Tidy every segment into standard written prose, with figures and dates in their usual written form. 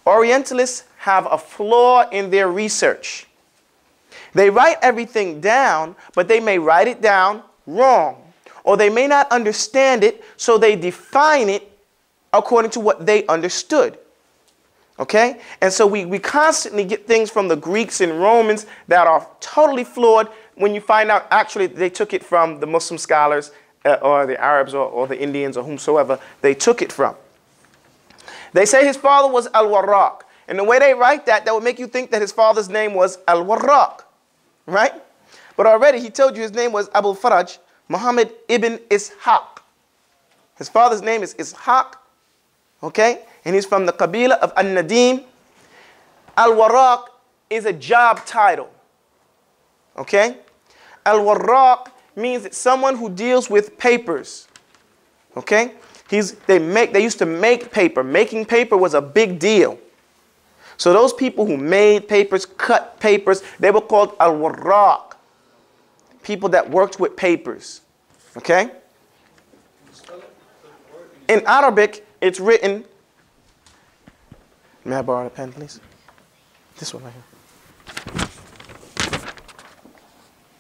Orientalists have a flaw in their research. They write everything down, but they may write it down wrong. Or they may not understand it, so they define it according to what they understood. Okay? And so we constantly get things from the Greeks and Romans that are totally flawed when you find out actually they took it from the Muslim scholars or the Arabs or the Indians or whomsoever they took it from. They say his father was Al-Warraq. And the way they write that, that would make you think that his father's name was Al-Warraq. Right? But already he told you his name was Abul Faraj, Muhammad ibn Ishaq. His father's name is Ishaq. Okay? And he's from the Qabila of An-Nadim. Al-Warraq is a job title. Okay? Al-Warraq means it's someone who deals with papers. Okay? They used to make paper. Making paper was a big deal. So those people who made papers, cut papers, they were called Al-Warraq. People that worked with papers. Okay? In Arabic, it's written. May I borrow the pen, please? This one right here.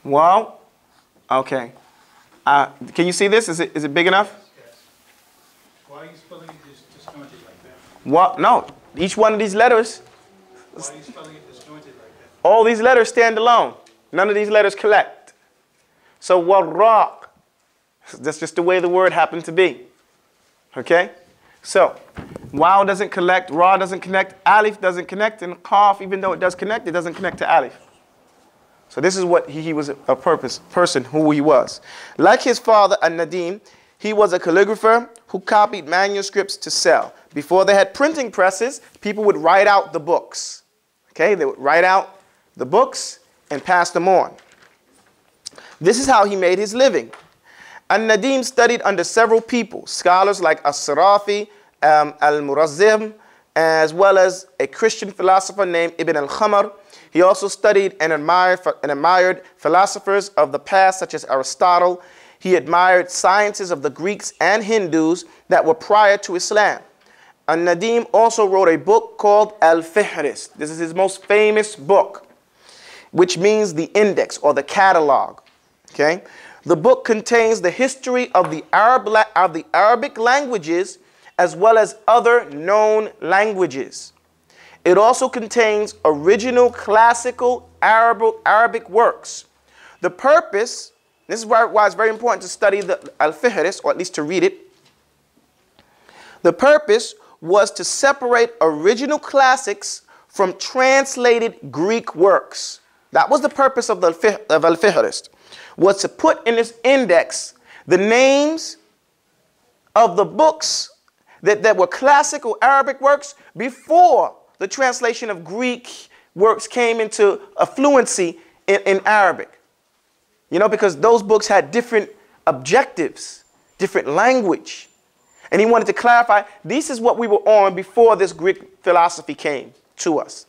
Wow. Okay. Can you see this? Is it big enough? Yes. Why are you spelling it disjointed like that? What? No. Each one of these letters. Why are you spelling it disjointed like that? All these letters stand alone. None of these letters collect. So warraq. That's just the way the word happened to be. Okay? So, waw doesn't connect, ra doesn't connect, alif doesn't connect, and qaf, even though it does connect, it doesn't connect to alif. So this is what he was a person who he was. Like his father, An-Nadim, he was a calligrapher who copied manuscripts to sell. Before they had printing presses, people would write out the books. Okay, they would write out the books and pass them on. This is how he made his living. An-Nadim studied under several people, scholars like As-Sarafi, Al-Murazzim, as well as a Christian philosopher named Ibn al-Khamar. He also studied and admired philosophers of the past, such as Aristotle. He admired sciences of the Greeks and Hindus that were prior to Islam. An-Nadim also wrote a book called Al-Fihrist. This is his most famous book, which means the index or the catalog. Okay? The book contains the history of the Arabic languages as well as other known languages. It also contains original classical Arabic works. The purpose, this is why it's very important to study the Al-Fihrist, or at least to read it. The purpose was to separate original classics from translated Greek works. That was the purpose of Al-Fihrist, was to put in this index the names of the books that were classical Arabic works before the translation of Greek works came into fluency in Arabic. You know, because those books had different objectives, different language. And he wanted to clarify, this is what we were on before this Greek philosophy came to us.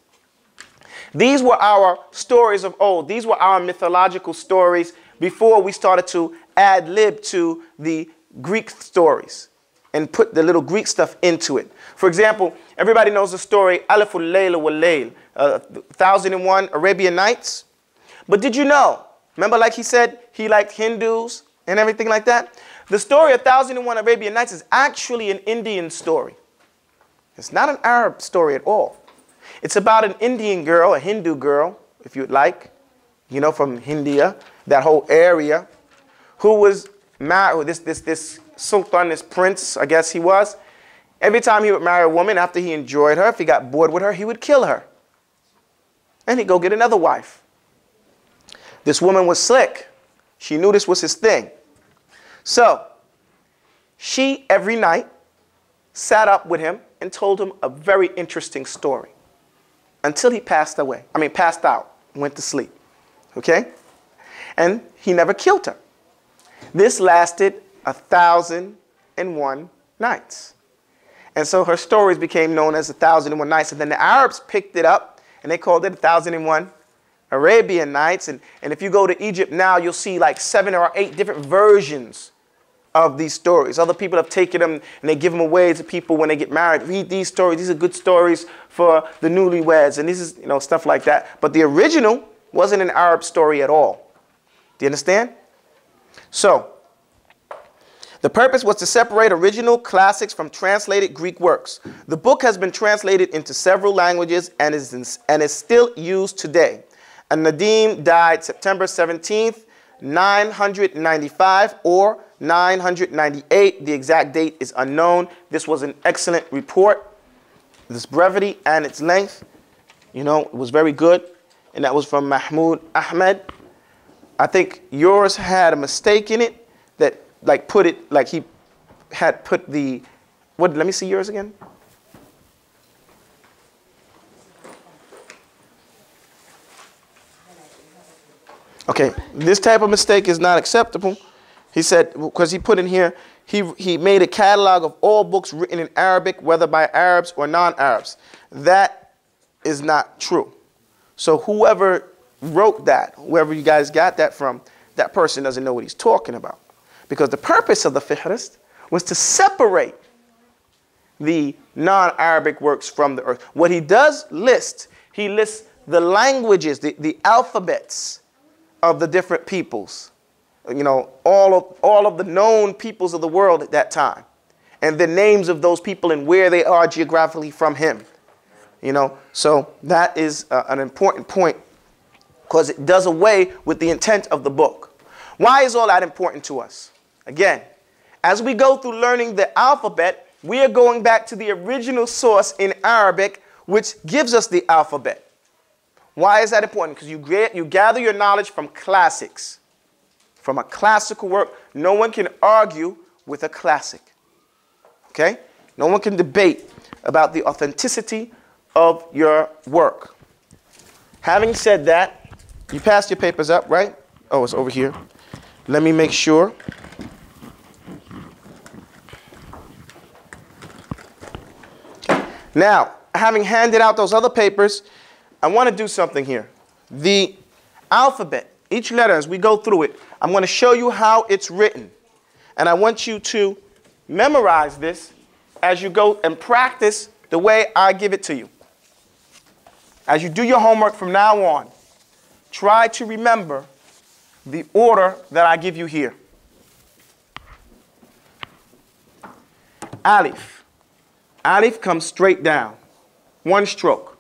These were our stories of old. These were our mythological stories before we started to ad lib to the Greek stories and put the little Greek stuff into it. For example, everybody knows the story Aliful Layl wal Layl, 1001 Arabian Nights. But did you know, remember like he said he liked Hindus and everything like that? The story of 1001 Arabian Nights is actually an Indian story. It's not an Arab story at all. It's about an Indian girl, a Hindu girl, if you'd like, you know, from India, that whole area, who was married, this sultan, this prince, I guess he was. Every time he would marry a woman, after he enjoyed her, if he got bored with her, he would kill her. And he'd go get another wife. This woman was slick. She knew this was his thing. So she, every night, sat up with him and told him a very interesting story until he passed out, went to sleep. Okay? And he never killed her. This lasted 1001 nights. And so her stories became known as 1001 Nights. And then the Arabs picked it up and they called it 1001 Arabian Nights. And if you go to Egypt now, you'll see like 7 or 8 different versions of these stories. Other people have taken them and they give them away to people when they get married. Read these stories. These are good stories for the newlyweds. And this is, stuff like that. But the original wasn't an Arab story at all. Do you understand? So, the purpose was to separate original classics from translated Greek works. The book has been translated into several languages and is still used today. An-Nadim died September 17th, 995 or 998. The exact date is unknown. This was an excellent report. This brevity and its length, it was very good. And that was from Mahmoud Ahmed. I think yours had a mistake in it that he had put the, let me see yours again. Okay, this type of mistake is not acceptable. He said, because he put in here, he made a catalog of all books written in Arabic, whether by Arabs or non-Arabs. That is not true. So whoever wrote that, whoever you guys got that from, that person doesn't know what he's talking about. Because the purpose of the Fihrist was to separate the non-Arabic works from the earth. What he does list, he lists the languages, the alphabets of the different peoples. All of the known peoples of the world at that time. And the names of those people and where they are geographically from him. So that is an important point because it does away with the intent of the book. Why is all that important to us? Again, as we go through learning the alphabet, we are going back to the original source in Arabic, which gives us the alphabet. Why is that important? Because you gather your knowledge from classics. From a classical work, no one can argue with a classic. Okay? No one can debate about the authenticity of your work. Having said that, you passed your papers up, right? Oh, it's over here. Let me make sure. Now, having handed out those other papers, I want to do something here. The alphabet, each letter, as we go through it, I'm going to show you how it's written. And I want you to memorize this as you go and practice the way I give it to you. As you do your homework from now on, try to remember the order that I give you here. Alif. Alif comes straight down. One stroke.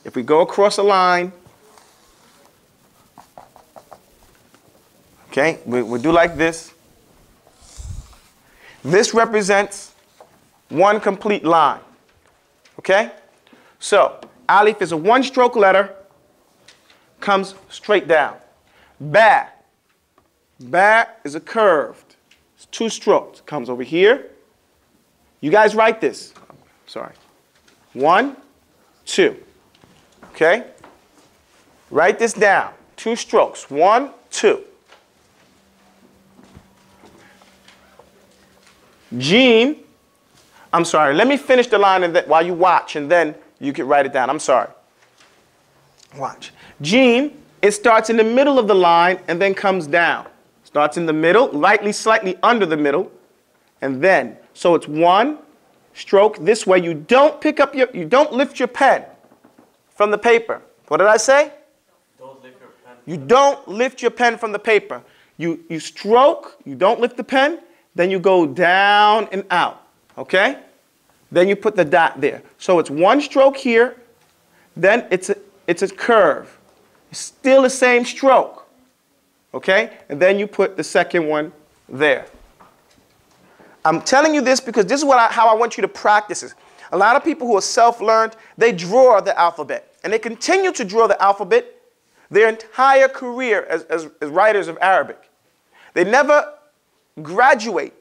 If we go across a line, okay, we'll do like this. This represents one complete line. Okay? So, Alif is a one-stroke letter, comes straight down. Ba. Ba is a curved. It's two strokes. Comes over here. You guys write this. Sorry. 1, 2. Okay? Write this down. Two strokes. 1, 2. Jim. I'm sorry. Let me finish the line and while you watch, and then you can write it down. I'm sorry. Watch. Jim, it starts in the middle of the line and then comes down. Starts in the middle, slightly under the middle, and then. So it's one stroke this way. You don't lift your pen from the paper. What did I say? Don't lift your pen. You don't lift your pen from the paper. You stroke, you don't lift the pen, then you go down and out. Okay? Then you put the dot there. So it's one stroke here, then it's a curve. It's still the same stroke. Okay? And then you put the second one there. I'm telling you this because this is how I want you to practice it. A lot of people who are self-learned, they draw the alphabet. And they continue to draw the alphabet their entire career as writers of Arabic. They never graduate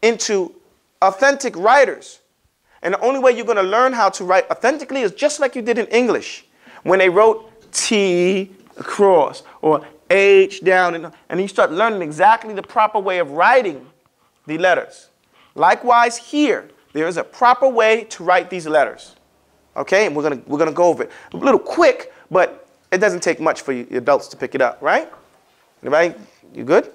into authentic writers. And the only way you're going to learn how to write authentically is just like you did in English. When they wrote T across or H down, and you start learning exactly the proper way of writing the letters. Likewise here, there is a proper way to write these letters. Okay, and we're gonna go over it. A little quick, but it doesn't take much for you adults to pick it up, right? Everybody, you good?